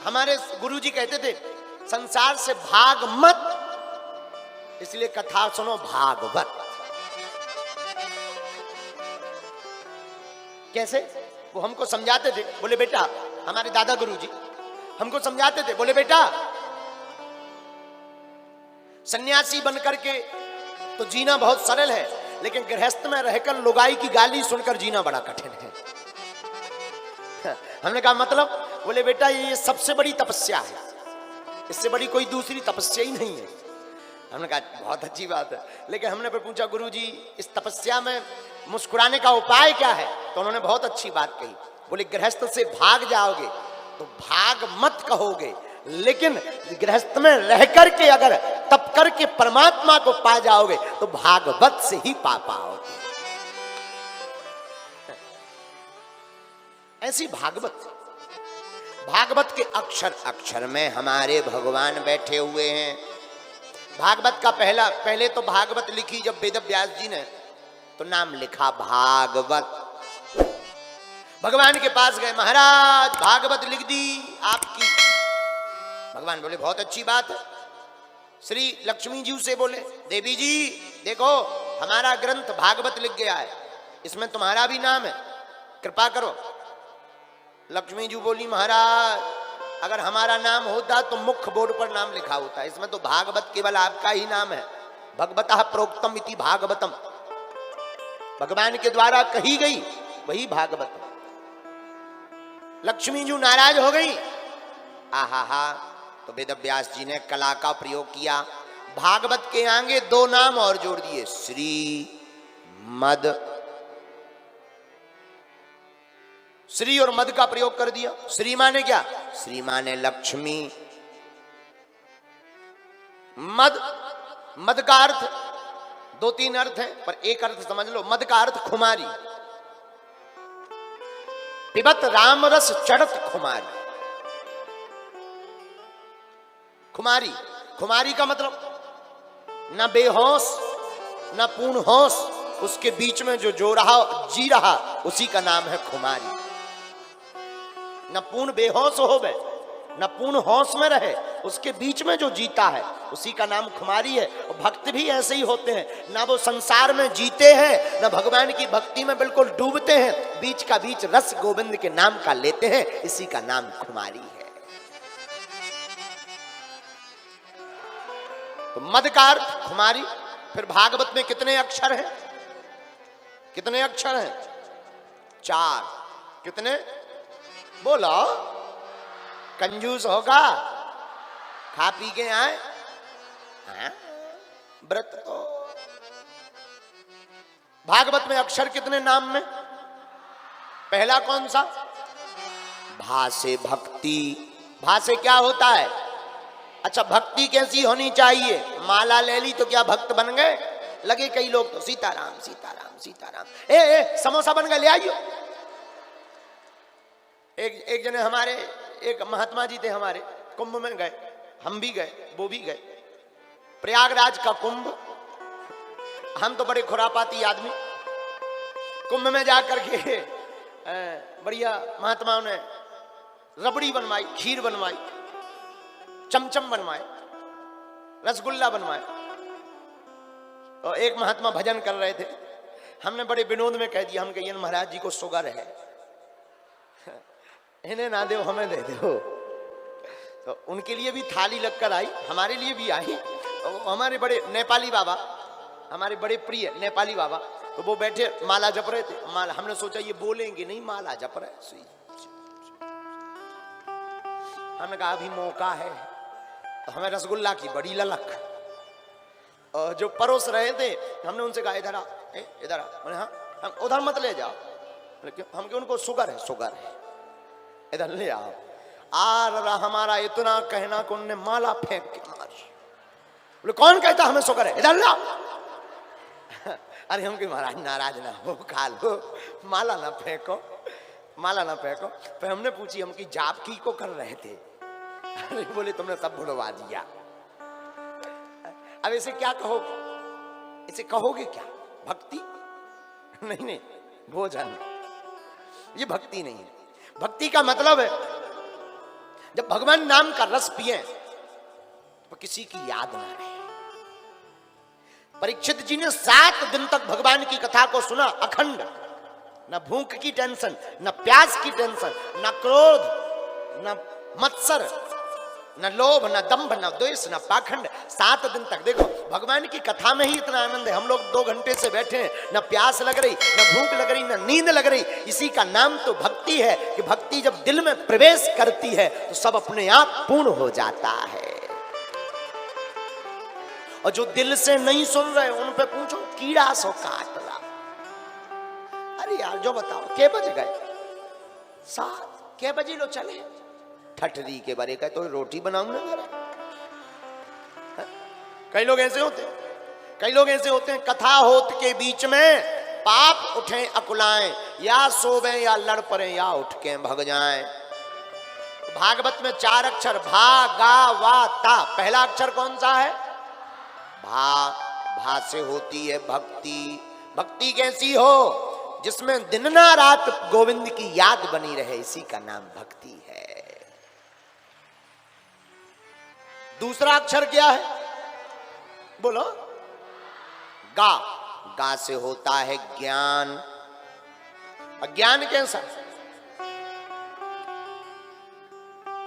हमारे गुरुजी कहते थे संसार से भाग मत, इसलिए कथा सुनो भागवत। कैसे? वो हमको समझाते थे, बोले बेटा, हमारे दादा गुरुजी हमको समझाते थे, बोले बेटा सन्यासी बनकर के तो जीना बहुत सरल है, लेकिन गृहस्थ में रहकर लुगाई की गाली सुनकर जीना बड़ा कठिन है। हमने कहा मतलब? बोले बेटा ये सबसे बड़ी तपस्या है, इससे बड़ी कोई दूसरी तपस्या ही नहीं है। हमने कहा बहुत अच्छी बात है, लेकिन हमने फिर पूछा गुरुजी इस तपस्या में मुस्कुराने का उपाय क्या है? तो उन्होंने बहुत अच्छी बात कही, बोले गृहस्थ से भाग जाओगे तो भाग मत कहोगे, लेकिन गृहस्थ में रह करके अगर तप करके परमात्मा को पा जाओगे तो भागवत से ही पा पाओगे। ऐसी भागवत, भागवत के अक्षर अक्षर में हमारे भगवान बैठे हुए हैं। भागवत का पहले तो भागवत लिखी जब वेद व्यास जी ने, तो नाम लिखा भागवत। भगवान के पास गए, महाराज भागवत लिख दी आपकी। भगवान बोले बहुत अच्छी बात है। श्री लक्ष्मी जी से बोले देवी जी देखो हमारा ग्रंथ भागवत लिख गया है, इसमें तुम्हारा भी नाम है, कृपा करो। लक्ष्मी जी बोली महाराज अगर हमारा नाम होता तो मुख्य बोर्ड पर नाम लिखा होता, इसमें तो भागवत केवल आपका ही नाम है। भगवतः प्रोक्तम इति भागवतम, भगवान के द्वारा कही गई वही भागवत। लक्ष्मी जी नाराज हो गई। आहा, तो वेद व्यास जी ने कला का प्रयोग किया, भागवत के आगे दो नाम और जोड़ दिए, श्री मद। श्री और मद का प्रयोग कर दिया। श्री माने क्या? श्री माने लक्ष्मी। मद, मद का अर्थ दो तीन अर्थ है, पर एक अर्थ समझ लो, मद का अर्थ खुमारी। पिबत राम रस चढ़त खुमारी। खुमारी, खुमारी का मतलब न बेहोश न पूर्ण होश, उसके बीच में जो जी रहा उसी का नाम है खुमारी। न पूर्ण बेहोश हो गए न पूर्ण होश में रहे, उसके बीच में जो जीता है उसी का नाम खुमारी है। और भक्त भी ऐसे ही होते हैं, ना वो संसार में जीते हैं न भगवान की भक्ति में बिल्कुल डूबते हैं, बीच का बीच रस गोविंद के नाम का लेते हैं, इसी का नाम खुमारी है। तो मद का अर्थ खुमारी। फिर भागवत में कितने अक्षर हैं? कितने अक्षर हैं? 4। कितने? बोलो, कंजूस होगा, खा पी के आए व्रत तो। भागवत में अक्षर कितने नाम में? पहला कौन सा? भा से भक्ति। भा से क्या होता है? अच्छा भक्ति कैसी होनी चाहिए? माला ले ली तो क्या भक्त बन गए? लगे कई लोग तो सीताराम सीताराम सीताराम। ए समोसा बन गए, ले आइयो। एक जने हमारे एक महात्मा जी थे, हमारे कुंभ में गए, हम भी गए, वो भी गए, प्रयागराज का कुंभ। हम तो बड़े खुरापाती आदमी, कुंभ में जाकर के बढ़िया महात्माओं ने रबड़ी बनवाई, खीर बनवाई, चमचम बनवाए, रसगुल्ला बनवाए। और एक महात्मा भजन कर रहे थे, हमने बड़े विनोद में कह दिया, हम कहिए महाराज जी को शुगर है, इन्हें ना दो हमें दे दो। तो उनके लिए भी थाली लगकर आई, हमारे लिए भी आई। तो हमारे बड़े नेपाली बाबा, हमारे बड़े प्रिय नेपाली बाबा, तो वो बैठे माला जप रहे थे। माला, हमने सोचा ये बोलेंगे नहीं, माला जप रहे। हमने कहा अभी मौका है, तो हमें रसगुल्ला की बड़ी ललक। और जो परोस रहे थे हमने उनसे कहा इधर आ, इधर आ। बोले हाँ, हम उधर मत ले जाओ। हम क्यों? उनको शुगर है, शुगर है, इधर ले आओ। आ हमारा इतना कहना कि उन्होंने माला फेंक के मारी। बोले कौन कहता हमें शुगर है, इधर लाओ। अरे हम कि महाराज नाराज ना हो, खा लो, माला ना फेंको, माला ना फेंको। फिर हमने पूछी, हम की जाप की को कर रहे थे। अरे बोले तुमने सब भुलवा दिया। अब इसे क्या कहोगे? इसे कहोगे क्या? भक्ति? नहीं नहीं, भोजन। ये भक्ति नहीं है। भक्ति का मतलब है जब भगवान नाम का रस पिए तो किसी की याद ना रहे। परीक्षित जी ने 7 दिन तक भगवान की कथा को सुना अखंड, न भूख की टेंशन, न प्यास की टेंशन, न क्रोध, न मत्सर, न लोभ, न दंभ, न द्वेष, न पाखंड। 7 दिन तक देखो भगवान की कथा में ही इतना आनंद है। हम लोग 2 घंटे से बैठे हैं, न प्यास लग रही, न भूख लग रही, न नींद लग रही। इसी का नाम तो भक्ति है कि भक्ति जब दिल में प्रवेश करती है तो सब अपने आप पूर्ण हो जाता है। और जो दिल से नहीं सुन रहे उन पे पूछो, कीड़ा सो काट रहा। अरे यार जो बताओ के बज गए 7, के बजे लो चले ठठरी के बारे का तो रोटी बनाऊंगा जरा। कई लोग ऐसे होते हैं, कई लोग ऐसे होते हैं कथा होत के बीच में पाप उठे अकुलाएं, या सोवे या लड़ पड़े या उठ के भग जाएं। भागवत में 4 अक्षर भा गा वा ता। पहला अक्षर कौन सा है? भा। भा से होती है भक्ति। भक्ति कैसी हो? जिसमें दिन ना रात गोविंद की याद बनी रहे, इसी का नाम भक्ति है। दूसरा अक्षर क्या है? बोलो। गा। गा से होता है ज्ञान। अज्ञान कैसा?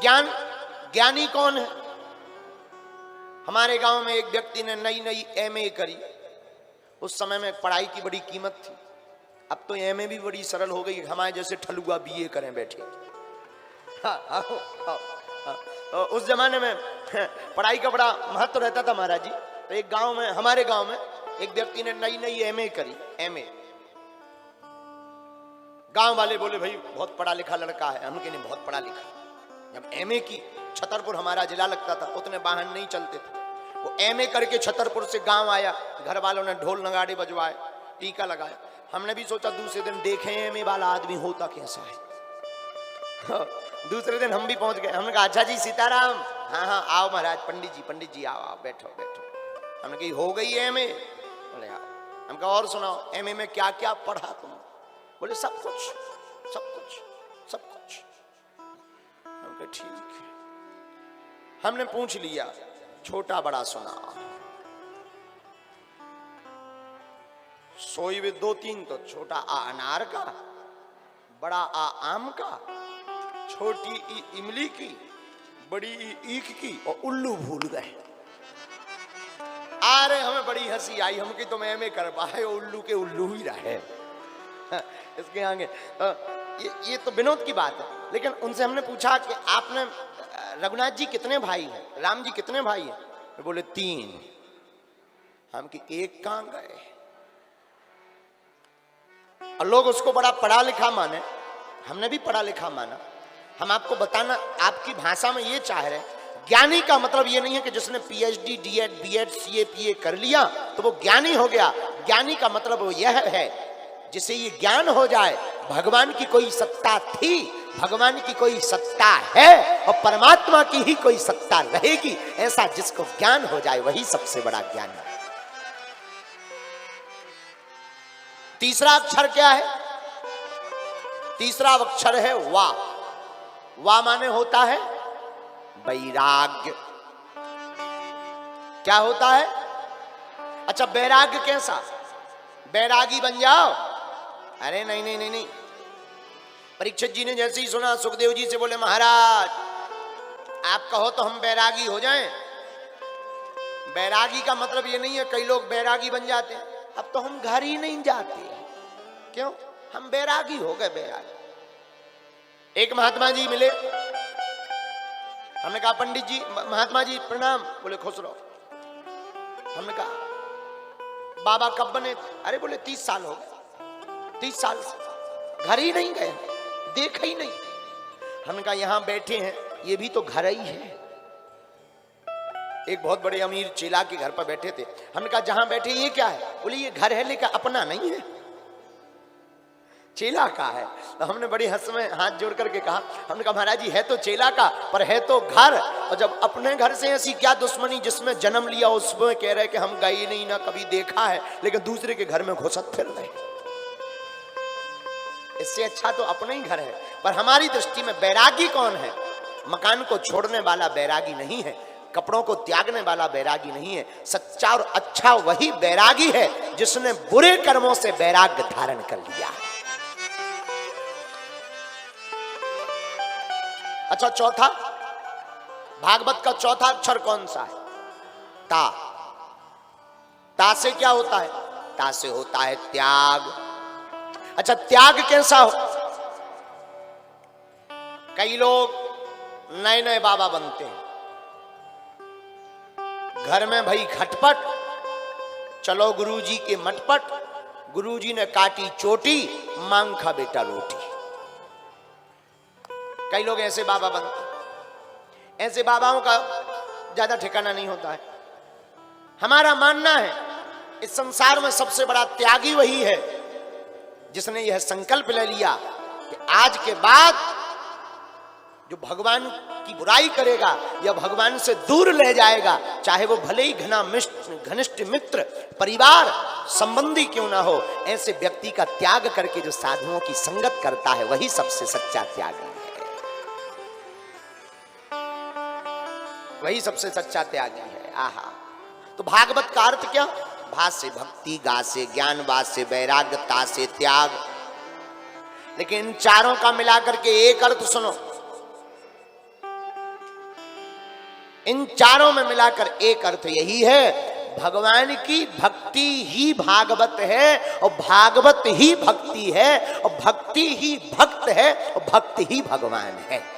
ज्ञान, ज्ञानी कौन है? हमारे गांव में एक व्यक्ति ने नई एमए करी। उस समय में पढ़ाई की बड़ी कीमत थी। अब तो एमए भी बड़ी सरल हो गई, हमारे जैसे ठलुआ बीए करें बैठे। उस जमाने में पढ़ाई का बड़ा महत्व रहता था महाराज जी। तो एक गांव में, हमारे गांव में एक व्यक्ति ने नई एमए करी। एमए, गांव वाले बोले भाई बहुत पढ़ा लिखा लड़का है। हम कहने बहुत पढ़ा लिखा। जब एमए की, छतरपुर हमारा जिला लगता था, उतने वाहन नहीं चलते थे। वो एमए करके छतरपुर से गांव आया, घर वालों ने ढोल नगाड़े बजवाए, टीका लगाया। हमने भी सोचा दूसरे दिन देखें एमए वाला आदमी होता कैसा है। दूसरे दिन हम भी पहुंच गए। हमने कहा अच्छा जी सीताराम। हाँ हाँ आओ महाराज। पंडित जी आओ आओ बैठो बैठो। हमने कही हो गई एमए? बोले हाँ। हम कहा और सुनाओ एमए में क्या क्या पढ़ा तुम? बोले सब कुछ सब कुछ सब कुछ। हम कहा ठीक है। हमने पूछ लिया छोटा बड़ा सुना। सोई में 2-3 तो छोटा आ अनार का, बड़ा आ आम का, छोटी ई इमली की, बड़ी ई ईख की, और उल्लू भूल गए। अरे हमें बड़ी हंसी आई। हम की तो मैं एमए कर पाए, उल्लू के उल्लू ही रहे। इसके आगे ये तो विनोद की बात है। लेकिन उनसे हमने पूछा कि आपने रघुनाथ जी कितने भाई हैं, राम जी कितने भाई हैं? बोले 3। हम की एक कहां गए? और लोग उसको बड़ा पढ़ा लिखा माने। हमने भी पढ़ा लिखा माना। हम आपको बताना आपकी भाषा में ये चाह रहे, ज्ञानी का मतलब ये नहीं है कि जिसने पीएचडी, डीएड, बीएड, सीए, पीए कर लिया तो वो ज्ञानी हो गया। ज्ञानी का मतलब वो यह है जिसे ये ज्ञान हो जाए भगवान की कोई सत्ता थी, भगवान की कोई सत्ता है और परमात्मा की ही कोई सत्ता रहेगी, ऐसा जिसको ज्ञान हो जाए वही सबसे बड़ा ज्ञान है। तीसरा अक्षर क्या है? तीसरा अक्षर है वा। वा माने होता है वैराग्य। क्या होता है? अच्छा वैराग्य कैसा? बैरागी बन जाओ? अरे नहीं नहीं नहीं नहीं। परीक्षित जी ने जैसे ही सुना सुखदेव जी से बोले महाराज आप कहो तो हम बैरागी हो जाएं। बैरागी का मतलब ये नहीं है कई लोग बैरागी बन जाते हैं। अब तो हम घर ही नहीं जाते। क्यों? हम बैरागी हो गए। बैरागी। एक महात्मा जी मिले। हमने कहा पंडित जी, महात्मा जी प्रणाम। बोले खुश रहो। हमने कहा बाबा कब बने? अरे बोले 30 साल हो गए। 30 साल से घर ही नहीं गए, देखा ही नहीं। हमने कहा यहां बैठे हैं ये भी तो घर ही है। एक बहुत बड़े अमीर चेला के घर पर बैठे थे। हमने कहा जहां बैठे ये क्या है? बोले ये घर है लेकिन अपना नहीं है, चेला का है। तो हमने बड़ी हंस में हाथ जोड़ करके कहा, हमने कहा महाराज जी है तो चेला का पर है तो घर। और जब अपने घर से ऐसी क्या दुश्मनी जिसमें जन्म लिया उसमें कह रहे कि हम गए नहीं ना कभी देखा है, लेकिन दूसरे के घर में घुसत फिर रहे। इससे अच्छा तो अपना ही घर है। पर हमारी दृष्टि में बैरागी कौन है? मकान को छोड़ने वाला बैरागी नहीं है, कपड़ों को त्यागने वाला बैरागी नहीं है। सच्चा और अच्छा वही बैरागी है जिसने बुरे कर्मों से बैराग्य धारण कर लिया। अच्छा, चौथा, भागवत का चौथा अक्षर कौन सा है? ता। ता से क्या होता है? ता से होता है त्याग। अच्छा, त्याग कैसा हो? कई लोग नए नए बाबा बनते हैं, घर में भाई खटपट, चलो गुरुजी के मटपट, गुरुजी ने काटी चोटी, मांग खा बेटा रोटी। कई लोग ऐसे बाबा बनते हैं। ऐसे बाबाओं का ज्यादा ठिकाना नहीं होता है। हमारा मानना है इस संसार में सबसे बड़ा त्यागी वही है जिसने यह संकल्प ले लिया कि आज के बाद जो भगवान की बुराई करेगा या भगवान से दूर ले जाएगा, चाहे वो भले ही घनिष्ठ मित्र, परिवार, संबंधी क्यों ना हो, ऐसे व्यक्ति का त्याग करके जो साधुओं की संगत करता है वही सबसे सच्चा त्यागी है। वही सबसे सच्चा त्यागी है। आहा। तो भागवत का अर्थ क्या? भा से भक्ति, गा से ज्ञान, वा से वैराग्य, ता से त्याग। लेकिन इन चारों का मिलाकर के एक अर्थ सुनो, इन चारों में मिलाकर एक अर्थ यही है, भगवान की भक्ति ही भागवत है और भागवत ही भक्ति है और भक्ति ही भक्त है और भक्त ही भगवान है।